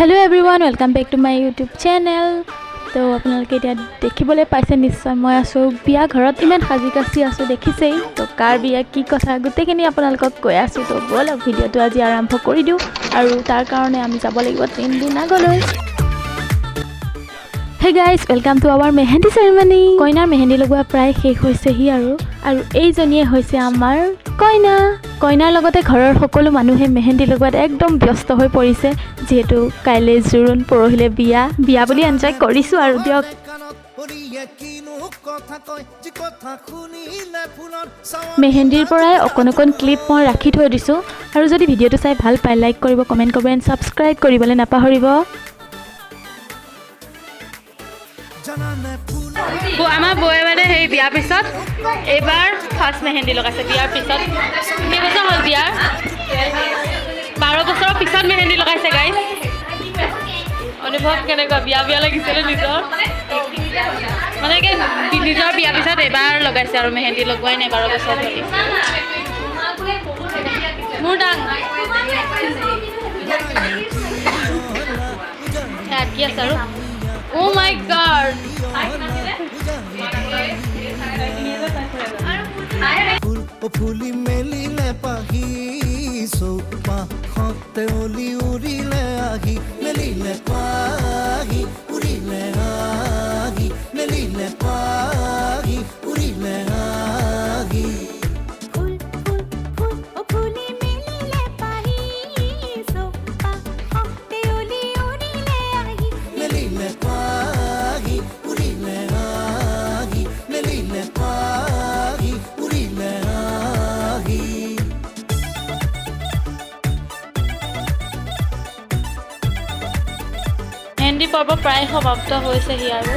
Hello everyone, welcome back to my YouTube channel. তো আপোনালোকে এতিয়া দেখিবলৈ পাইছে নিশ্চয় মই আছো বিয়া ঘৰত ইমান সাজি কাচি আছো দেখিছেই তো কাৰ বিয়া কি কথা গোটেইখিনি আপোনালোকক কৈ আছো তো বলক ভিডিওটো আজি আৰম্ভ কৰি দিও আৰু তাৰ কাৰণে আমি যাব লাগিব 3 দিন আগলৈ Hey guys, welcome to our mehendi ceremony. কইনাৰ মেহেন্দি লগোৱা প্ৰায় শেষ হৈছেহি আৰু এইজনীয়ে হৈছে আমাৰ কইনা কইনাৰ লগতে ঘৰৰ সকলো মানুহে মেহেন্দি লগোৱাত একদম ব্যস্ত হৈ পৰিছে যেহেতু কাইলে জুৰুন পৰহিলে বিয়া বুলি এনজয় কৰিছো আৰু দিয়ক মেহেন্দিৰ পৰাই অকণ ক্লিপ মই ৰাখি থৈ দিছো আৰু যদি ভিডিওটো চাই ভাল পায় লাইক কৰিব কমেন্ট কৰিব এণ্ড সাবস্ক্ৰাইব কৰিবলৈ নাপাহৰিব আমাৰ বয়ে মানে সেই বিয়াৰ পিছত এইবাৰ ফাৰ্ষ্ট মেহেন্দি লগাইছে বিয়াৰ পিছত কেইবছৰ হ'ল বিয়াৰ 12 বছৰৰ পিছত মেহেন্দি লগাইছে গাইজ অনুভৱ কেনেকুৱা বিয়া লাগিছিলে নিজৰ মানে কি নিজৰ বিয়াৰ পিছত এবাৰ লগাইছে আৰু মেহেন্দি লগোৱাই নাই 12 বছৰ ধৰি মোৰ ডাং কি আছে আৰু Oh my god! ফুলি মেলিলে পাহি চৌপা হতে অলি উৰিলে আহি মেলিলে পাহি উৰিলে আহি মেলিলে পাহি উৰিলে আহি মেহেন্দি পৰ্ব প্ৰায় সমাপ্ত হৈছেহি আৰু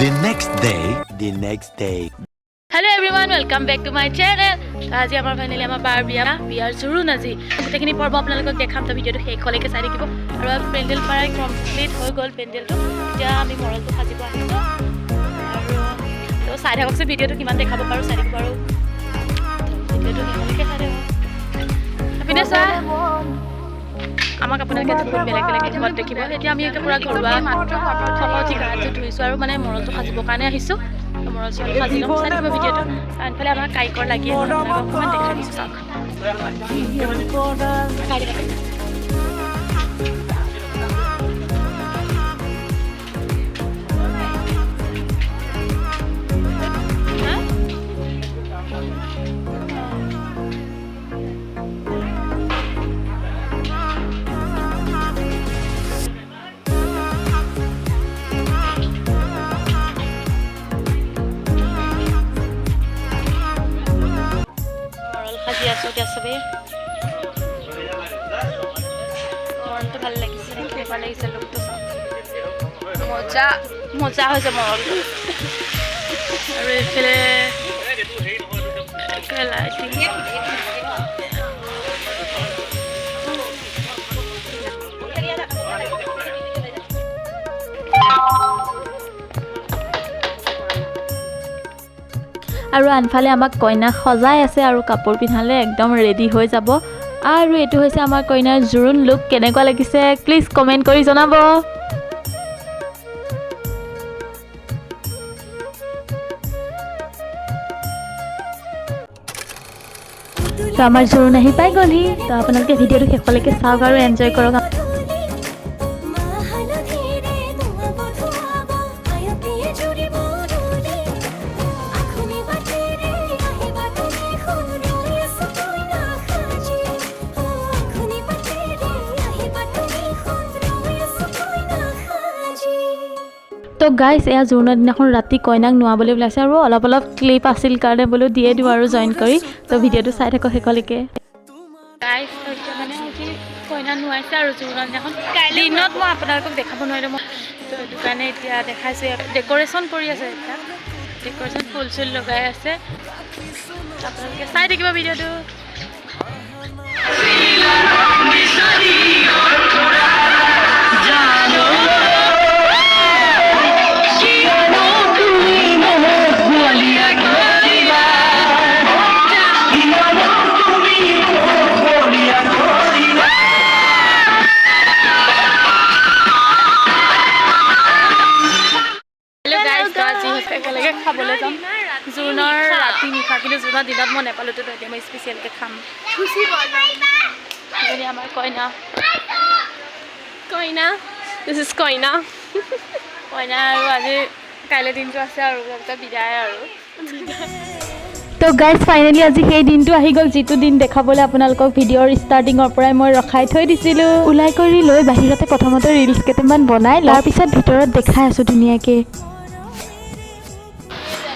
The next day. Hello everyone, welcome back to my channel. আজি আমাৰ ফাইনালি আমাৰ বাৰ বিয়াৰ জুৰুন আজি গোটেইখিনি পৰ্ব আপোনালোকক দেখাম তো ভিডিওটো শেষলৈকে চাই থাকিব আৰু পেণ্ডেল প্ৰায় কমপ্লিট হৈ গ'ল পেণ্ডেলটো এতিয়া আমি মৰলটো সাজিব আহিছো আৰু তো চাই থাককচোন ভিডিওটো কিমান দেখাব পাৰো চাই থাকিব আৰু ভিডিওটো শেষলৈকে চাই থাকিব আপুনি চাই আমাক আপোনালোকে বহুত বেলেগ ঘৰত দেখিব এতিয়া আমি পুৰা ঘৰুৱা থকা উঠি গাটো ধুইছোঁ আৰু মানে মৰলটো সাজিবৰ কাৰণে আহিছোঁ মৰল চৰল সাজি ল'ম চাই থাকিব ভিডিঅ'টো আনফালে আমাৰ কাৰিকৰ লাগি অকণমান দেখাই দিছোঁ চাওক সাজি আছোঁ এতিয়া চবেই মৰলটো ভাল লাগিছে দেখি ভাল লাগিছে লুকটো মজা হৈছে মৰলটো আৰু এইফালে লাইটিং আৰু আনফালে আমাক কইনা সজাই আছে আৰু কাপোৰ পিন্ধালে একদম ৰেডি হৈ যাব আৰু এটো হৈছে আমাৰ কইনাৰ জুৰুন লুক কেনেকুৱা লাগিছে প্লিজ কমেন্ট কৰি জনাব তো আমাৰ জুৰুন আহি পাই গ'লহি তো আপোনালোকে ভিডিওটো শেষলৈকে চাওক আৰু এনজয় কৰক তো গাইজ এয়া জোৰোণৰ দিনাখন ৰাতি কইনাক নোৱাবলৈ ওলাইছে আৰু অলপ ক্লিপ আছিল কাৰণে বোলো দিয়ে দিওঁ আৰু জইন কৰি তো ভিডিঅ'টো চাই থাকক শেষলৈকে গাইজ মানে আজি কইনা নোৱাইছে আৰু জোৰোণৰ দিনাখন দিনত মই আপোনালোকক দেখাব নোৱাৰিলোঁ মই তো সেইটো কাৰণে এতিয়া দেখাইছোঁ ডেক'ৰেশ্যন কৰি আছে এতিয়া ডেক'ৰেশ্যন ফুল চুল লগাই আছে আপোনালোকে চাই থাকিব ভিডিঅ'টো মই নেপালতো তো এতিয়া মই স্পেচিয়েলকৈ খাম এজনী আমাৰ কইনা This is Koina. কইনা আৰু আজি কাইলৈ দিনটো আছে আৰু তাৰপিছত বিদায় আৰু তো গাইজ ফাইনেলি আজি সেই দিনটো আহি গ'ল যিটো দিন দেখাবলৈ আপোনালোকক ভিডিঅ'ৰ ষ্টাৰ্টিঙৰ পৰাই মই ৰখাই থৈ দিছিলোঁ ওলাই কৰি লৈ বাহিৰতে প্ৰথমতে ৰিলছ কেইটামান বনাই লোৱাৰ পিছত ভিতৰত দেখাই আছোঁ ধুনীয়াকৈ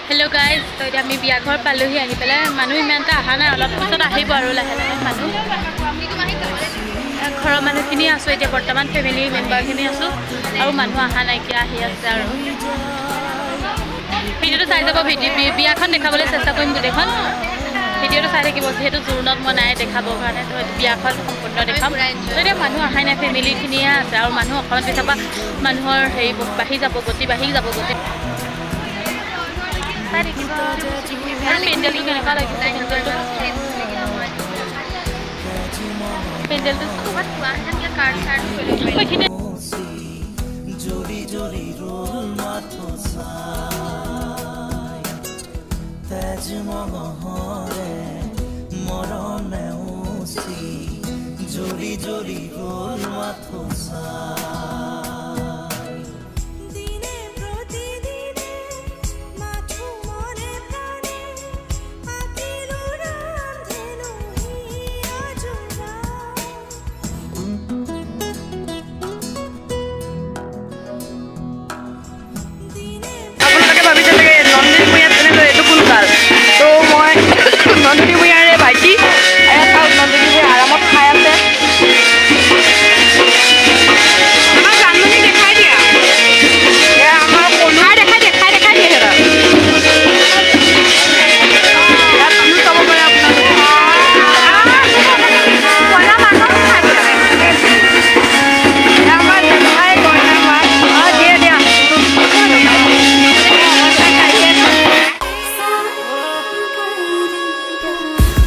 হেল্ল' গাইজ তো এতিয়া আমি বিয়া ঘৰ পালোহি আহি পেলাই মানুহ ইমান এটা অহা নাই অলপ পিছত আহিব আৰু লাহে লাহে মানুহ ঘৰৰ মানুহখিনি আছোঁ এতিয়া বৰ্তমান ফেমিলি মেম্বাৰখিনি আছোঁ আৰু মানুহ অহা নাইকিয়া আহি আছে আৰু ভিডিঅ'টো চাই যাব বিয়াখন দেখাবলৈ চেষ্টা কৰিম গোটেইখন ভিডিঅ'টো চাই থাকিব যিহেতু জোৰোণত মই নাই দেখাবৰ কাৰণে তো বিয়াখন সম্পূৰ্ণ দেখাম তো এতিয়া মানুহ অহাই নাই ফেমিলিখিনিয়ে আছে আৰু মানুহ অসমত পিছৰ পৰা মানুহৰ হেৰি বাঢ়ি যাব গতি চাই থাকিব আৰু পেণ্ডেলটো কেনেকুৱা লাগিছে পেণ্ডেলটো সেইখিনি জৰি জৰি ৰোল মাথো চাই তেজ মহৰে মৰণে উচি জৰি জৰি ৰোল মাথো চাই দিনে প্ৰতিদিনে মাথো মনে প্ৰাণে আকিলো ৰান্ধেনো হিয়া জোৰা আপোনালোকে ভাবিছে চাগে নন্দিনী ভূঞাত তেনেকৈ এইটো কোন কাল তো মই নন্দিনী ভূঞাৰে ভাইটি এয়া চাওক নন্দিনী ভূঞা আৰামত খাই আছে আমাৰ ৰান্ধনি দেখাই দিয়া এয়া আমাৰ কলু দেখাই দিয়ে সিহঁতক ইয়াত মানুহ চাব পাৰে আপোনালোকে কইনা মানুহ খাই পেলাই এয়া আমাৰ দেখাই কইনা মাছ দিয়া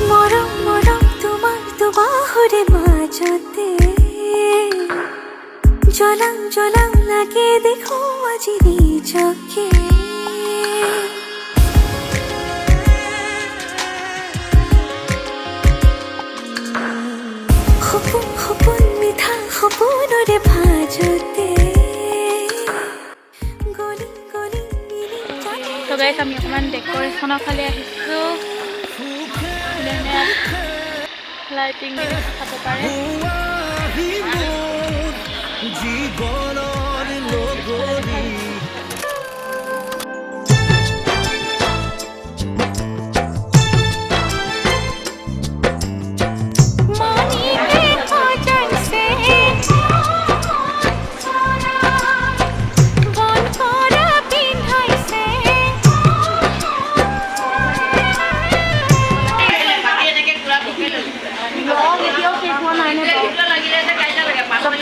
মৰম মৰম তোমাৰ দুবাহুৰে মাজতে জ্বলাও জ্বলাও লাগে দেখো আজি নিজকে সপোন সপোন মিঠা সপোনৰে ভাজতে গলি গলি মিলি যাতে তো গাইজ আমি অকণমান ডেক'ৰেশ্যনৰ ফালে আহিছোঁ লাইটিং চাব পাৰে জীৱনৰ লগৰী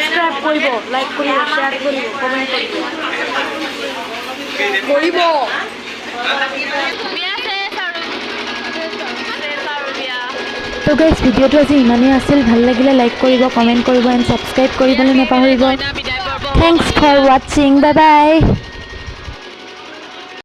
সাবস্ক্ৰাইব কৰিব লাইক কৰিব শ্বেয়াৰ কৰিব কমেণ্ট কৰিব তো গাইজ ভিডিঅ'টো আজি ইমানেই আছিল ভাল লাগিলে লাইক কৰিব কমেণ্ট কৰিব এণ্ড ছাবস্ক্ৰাইব কৰিবলৈ নাপাহৰিব থেংকছ ফৰ ৱাচিং বাই বাই